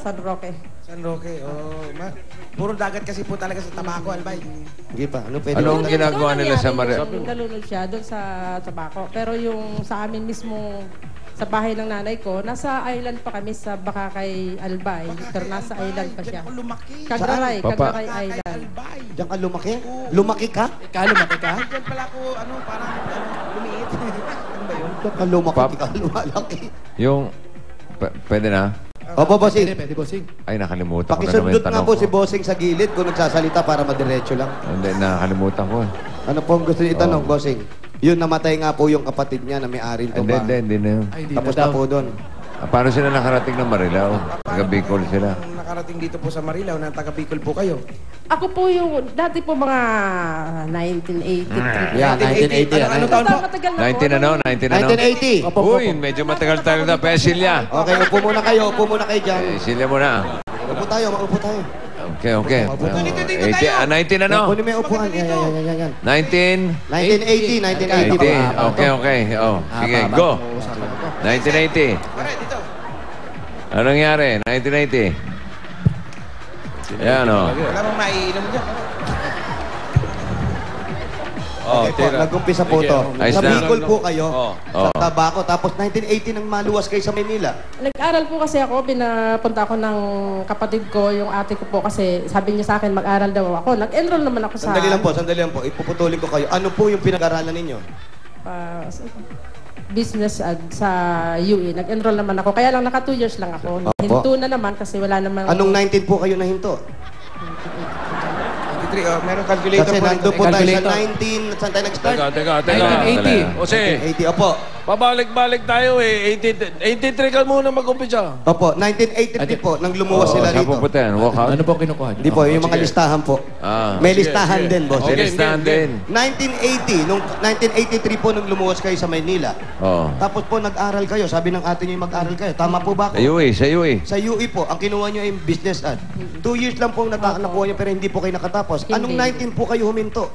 San Roque. San Roque, puro dagat kasi po talaga sa Tabaco, Albay. Hindi pa. Ano pwede? Anong ginagawa nila sa Marilao? Nalunod siya doon sa Tabaco. Pero yung sa amin mismo, sa bahay ng nanay ko, nasa island pa kami sa Bakakay, Albay. Pero nasa island pa siya. Diyan ako lumaki. Kagaray, Papa? Kagaray Bakakay, Island. Albay. Diyan ka lumaki? Lumaki ka? Lumaki ka? Diyan pala ako, parang lumiit. Ano ba yun? Diyan ka lumaki, Pap- di ka lumalaki. Yung... Pwede na? Opo, bossing. Pwede, bossing. Ay, nakalimutan ko na naman Pakisundot yung nga tanong po ko. si bossing sa gilid kung nagsasalita para madiretso lang. Hindi, nakalimutan ko. Ano po ang gusto niyo itanong, bossing? Yun, namatay nga po yung kapatid niya na may-ari nito Hindi, ba? hindi na yun. Ay, hindi Tapos na na daw. po doon. Paano sila nakarating ng Marilao? Taga Bicol sila. Nung nakarating dito po sa Marilao, na taga Bicol po kayo. Ako po yung, dati po mga 1983. Yeah, 1980. Ano taon po? Matagal na po. 19 ano? 19 ano? 1980. Uy, medyo matagal tayo na. Pesilya. Okay, upo muna kayo dyan. Silya mo na. Upo tayo, maupo tayo. Okay, okay. 19 ano? Kunin mo yung upuan. Yan. 19? 1980, 1980. 80. Okay, okay. Oh, sige, go. 1980. Pare, dito. Ano nangyari? 1980. Yan, oh. Wala mong maiinom dyan. Oh, Okay po, nag-umpisa po to. Ayos Sa na. Bicol po kayo, Oh. sa Tabaco. Tapos 1980 nang maluwas kayo sa Manila. Nag-aral po kasi ako, pinapunta ako ng kapatid ko, yung ate ko po kasi sabi niya sa akin mag-aral daw ako. Nag-enroll naman ako sa... Sandali lang po. Ipuputulin ko kayo. Ano po yung pinag-aralan ninyo? Business sa UE. Nag-enroll naman ako. Kaya lang naka 2 years lang ako. Opo. Hinto na naman kasi wala naman... Anong 19 po kayo nahinto? 23, meron calculator Kasi po nandun rito. po tayo sa Calculator. 19... Saan tayo nag-start? Teka. 1980. Jose, 80, opo. pabalik-balik tayo eh. 83 ka muna mag-umpisa. Opo, 1983 po, nang lumuwas sila Saan rito. pupunta yan? Walk out? Ano po kinukuha niyo? Hindi po, yung mga listahan po. Ah. May listahan din, boss. May listahan din. 1980, nung 1983 po nung lumuwas kayo sa Maynila. Oh. Tapos po nag-aral kayo. Sabi ng ate niyo mag-aral kayo. Tama po ba Sa ako? UE, sa UE. Sa UE po, ang kinuha niyo ay business ad. 2 years lang po nakuha niyo pero hindi po kayo nakatapos. Anong Hindi. 19 po kayo huminto?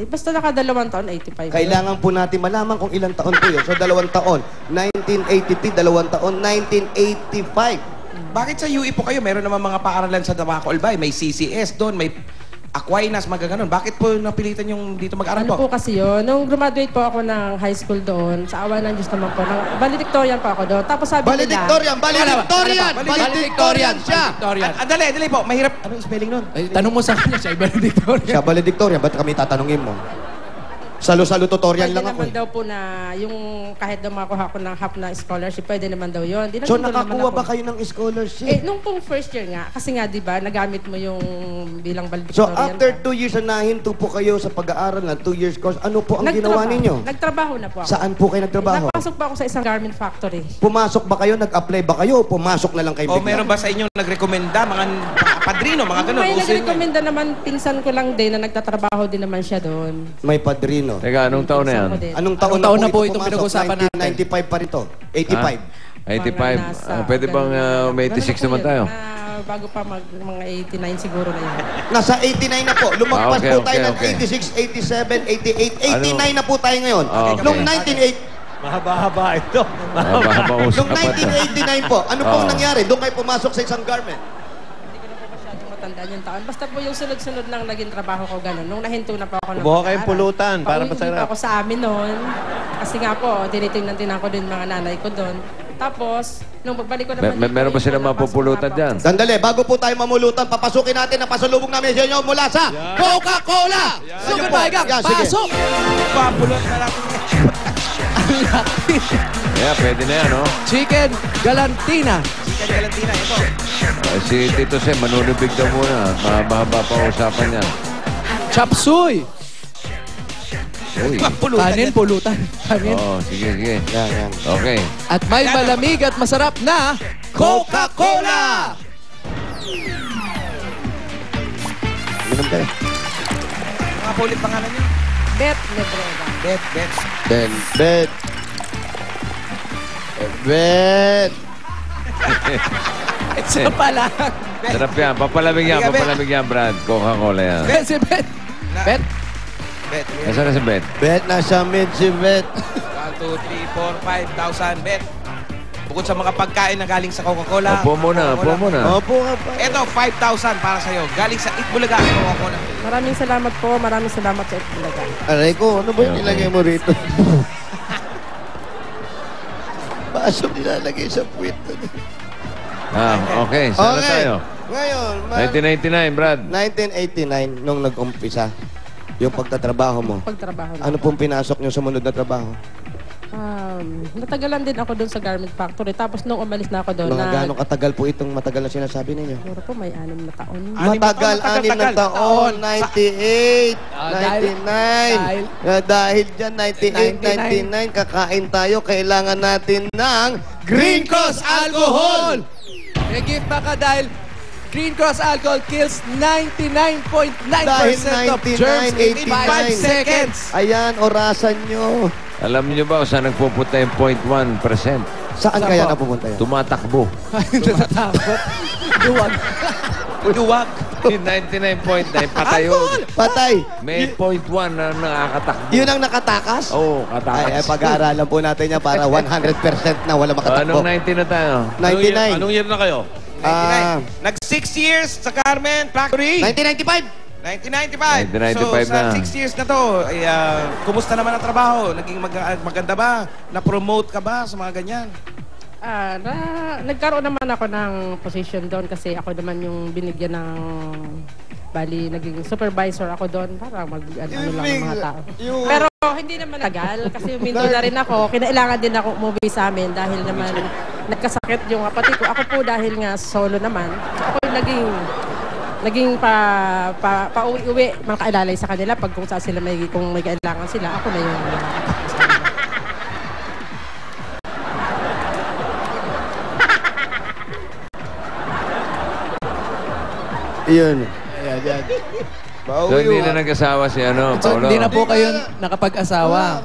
basta naka 2 taon, 85. Kailangan po natin malaman kung ilang taon po yun. So, 2 taon. 1983, 2 taon. 1985. Bakit sa UE po kayo? Meron naman mga paaralan sa Tabaco, Albay. May CCS doon, may Aquinas, magaganon. Bakit po napilitan yung dito mag-aral Ano po? po kasi yun, nung graduate po ako ng high school doon, sa awa ng Diyos naman po, valedictorian po ako doon. Tapos sabi nila... Valedictorian siya! Victorian. Dali po. Mahirap. Ano yung spelling nun? Ay, tanong mo sa kanya, siya iba ng Victorian. Siya valedictorian. Ba't kami tatanungin mo? Salo-salo tutorial Pwede lang ako. naman daw po na yung kahit daw makakuha ko ng half na scholarship, pwede naman daw yun. So, Dinagdagan naman nakakuha ako. ba kayo ng scholarship? Nung pong first year nga, kasi nga, di ba, nagamit mo yung bilang So, valedictorian. after 2 years na nahinto po kayo sa pag-aaral na 2 years course, ano po ang ginawa ninyo? Nagtrabaho na po ako. Saan po kayo nagtrabaho? Napasok pa ako sa isang garment factory. Pumasok ba kayo? Nag-apply ba kayo? O pumasok na lang kayo O bigla? meron ba sa inyo nagrekomenda, mga padrino, mga ganun? May Uso yun eh. nagrekomenda naman, pinsan ko lang din na nagtatrabaho din naman siya doon. May padrino. Teka, anong taon na yan? Pinsan ko din. Anong taon, Anong taon na po ito itong pumasok? pinag-usapan natin? 1995 pa rin to. 85. 85. Mga Pwede bang may 86 naman tayo? Bago pa mga 89 siguro na yun. Nasa 89 na po. Lumagpas Okay, po tayo okay, ng okay. 86, 87, 88, 89 Ano? na po tayo ngayon. Okay. Nung 1980, Mahaba-haba ito. Mahaba nung usapan to. 1989 po, ano pong Oo. nangyari? Doon kayo pumasok sa isang garment. Hindi ko na po masyadong matandaan yung taon. Basta po yung sunod-sunod lang naging trabaho ko ganun. Nung nahinto na po ako ng Kumuha kayong pag-aaral. pulutan para Pauwi masarap. pa ako sa amin noon. Kasi nga po, tinitingnan ko din mga nanay ko doon. Tapos, nung pagbalik ko naman Meron ba silang mapupulutan dyan? Sandali, bago po tayo mamulutan, papasukin natin ang pasalubong namin sa inyo mula sa Coca-Cola! Super Tiger, Yan, sige. pasok! Papulot na lang. Yeah, pwede na yan, no? Chicken Galantina. Chicken Galantina, ito. Si Tito Sem, manunubig daw muna. Mahaba pa usapan yan. Chop suey. Uy. Pulutan Kanin, yan. pulutan. Kanin. Oo, sige. Yan. Okay. At may malamig at masarap na Coca-Cola! Minum tayo. Mga po ulit pangalan niyo? Bet Lebrega. Bet. Bet. Isa pa lang. Sarap yan. Papalamig yan, Brad. Coca-Cola yan. Bet, si Bet. Bet. Bet. Nasaan na si Bet? Bet na sa mid si Bet. 1, 2, 3, 4, 5,000 bet. Bukod sa mga pagkain na galing sa Coca-Cola. Upo muna, upo muna. Opo ka pa. Ito, 5,000 para sa'yo. Galing sa Itbulaga, Coca-Cola. Maraming salamat po. Maraming salamat sa Itbulaga. Aray ko, ano ba yung nilagay mo rito? Baso nilalagay sa puwit. Okay, sana tayo. Ngayon, 1999, Brad. 1989, nung nag-umpisa, yung pagtatrabaho mo, Pagtrabaho na. ano pong pinasok nyo sumunod na trabaho? Natagalan din ako doon sa garment factory. Tapos nung umalis na ako doon, Mga gano'ng katagal po itong matagal na sinasabi ninyo? siguro po may 6 na taon. Matagal, 6 na taon, 98, dahil- 99. Dahil dyan, 98, 99, kakain tayo, kailangan natin ng Green Cross Alcohol! May gift pa ka dahil Green Cross Alcohol kills 99.9% Dahil of germs in 5 99. seconds. Ayan, orasan nyo. Alam niyo ba kung saan nagpupunta yung 0.1%? Saan kaya napupunta yan? Tumatakbo. Natatakot. Duwag. Duwag. Yung 99.9, patay yun. Patay. May 0.1 na nakakatakbo. Yun ang nakatakas? Oo, katakas. Ay, pag-aaralan po natin yan para 100% na wala makatakbo. Anong 90 na tayo? 99. Anong year na kayo? 99. Nag-6 years sa Garment Factory. 1995. 1995. 1995 so, sa na. 6 years na to, ay, kumusta naman ang trabaho? Naging maganda ba? Na-promote ka ba sa mga ganyan? Nagkaroon naman ako ng position doon kasi ako naman yung binigyan ng naging supervisor ako doon para ano lang ng mga tao. Pero hindi naman tagal kasi uminto na rin ako. Kinailangan din ako umuwi sa amin dahil naman nagkasakit yung kapatid ko. Ako po dahil nga solo naman, ako yung naging pauwi-uwi, mga kailalay sa kanila pag kung saan sila kung may kailangan sila, ako na yung Yun. So, hindi na nag-asawa si So, Paolo? hindi na po kayo nakapag-asawa.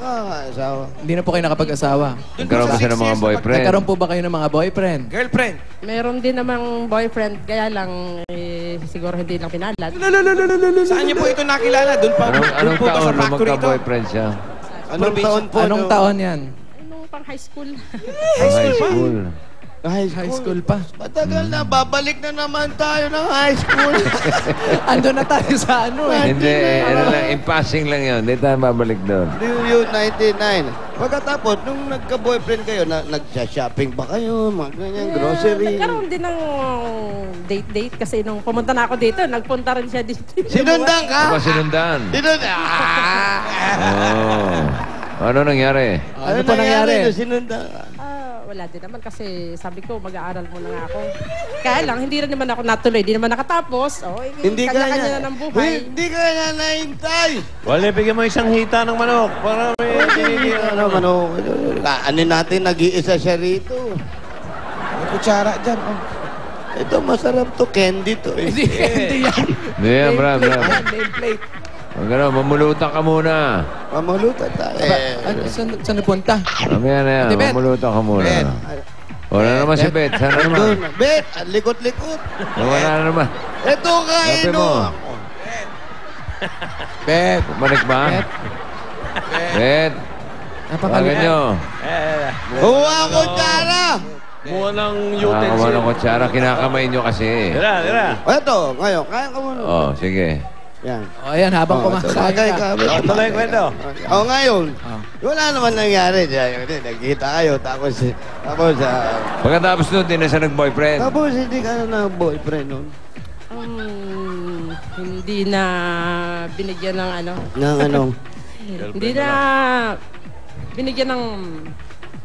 Asawa. Hindi na po kayo nakapag-asawa. Nagkaroon ba siya ng mga boyfriend? Nagkaroon po ba kayo ng mga boyfriend? Girlfriend. meron din namang boyfriend, kaya lang siguro hindi lang pinalad. Saan niyo po ito nakilala? Doon pa, Anong doon po ba taon sa nung factory ito? magka-boyfriend siya? Anong taon po? Anong taon yan? Nung pang high school. High school. High school pa. Matagal na, babalik na naman tayo ng high school. Ando na tayo sa ano eh. Hindi, in passing lang yun. Hindi tayo babalik doon. New 99. Pagkatapos, nung nagka-boyfriend kayo, nag-shopping ba kayo? Mga ganyan, grocery. Nagkaroon din ng date kasi nung pumunta na ako dito, nagpunta rin siya dito. Sinundan ka? Ano ba sinundan? Sinundan. Oh. Ano nangyari? Ano pa nangyari? nung Sinundan ka? Wala din naman kasi sabi ko mag-aaral muna nga ako. Kaya lang, hindi rin naman ako natuloy, hindi naman nakatapos. Hindi kanya-kanya na ng buhay. Hindi ka na nahintay. Wala, bigyan mo isang hita ng manok para may Ano natin, nag-iisa siya rito. May kutsara dyan. Oh. Ito, masarap to. Candy to eh. Hindi yan. Hindi yan, Brad. Nameplate. Huwag ka na, mamulutan ka muna. Mamulutan tayo. Saan napunta? Mamaya na yan, Ate Bet. mamulutan ka muna. Bet. Wala naman si Bet. Sana naman. Doon. Bet, ang likot-likot. Wala na naman. Ito kain Sabi mo. Bet. Bumalik ba? Bet. Bet. Tawagan nyo. Huwa ko tara. Buwan ng Nakakawa ng utensil. kutsara, kinakamay nyo kasi. Tira, tira. Ito, ngayon, kaya ka muna. Oh, sige. Yan. O ayan, habang Bagay kumakain ka. ka. Tuloy yung kwento. Ngayon, wala naman nangyari. Nagkita kayo, tapos Pagkatapos nun, di na siya nag-boyfriend. tapos hindi ka na boyfriend nun. Hindi na binigyan ng ano. Nang ano, Hindi na binigyan ng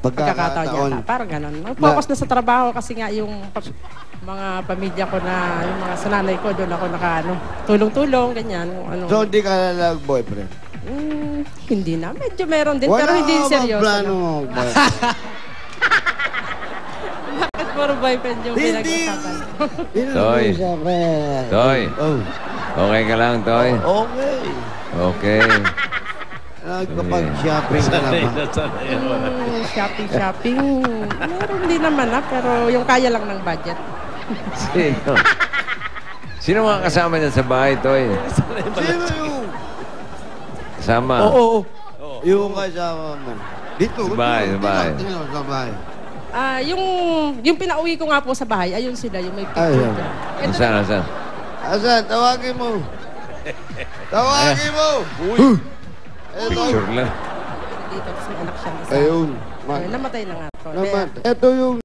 pagkakataon yata. Parang ganun. Focus na sa trabaho kasi nga yung mga pamilya ko na, yung mga sananay ko, doon ako tulong-tulong, ganyan. Ano. So, hindi ka na nag-boyfriend? Hindi na. Medyo meron din, pero hindi seryoso. plano Na. mo. Bakit puro boyfriend yung Hindi. pinag-usapan? Toy. Toy. Oh, Okay ka lang, Toy? okay. Okay. Nagkapag-shopping ka na ba? Shopping. Meron din naman pero yung kaya lang ng budget. Sino? Sino mga kasama niya sa bahay, Toy? Sino yung? Kasama. Oo. Yung kasama mo. Dito. Sa bahay, sa bahay. Tingnan, sa bahay. Yung pinauwi ko nga po sa bahay, ayun sila, yung may picture Ayun. dyan. Ito Nasaan, na, nasaan? Asan? Tawagin mo. Tawagin mo. Ito. Picture lang. dito, kasi may anak siya. Isa. Ayun. Namatay na nga. Naman. Ito yung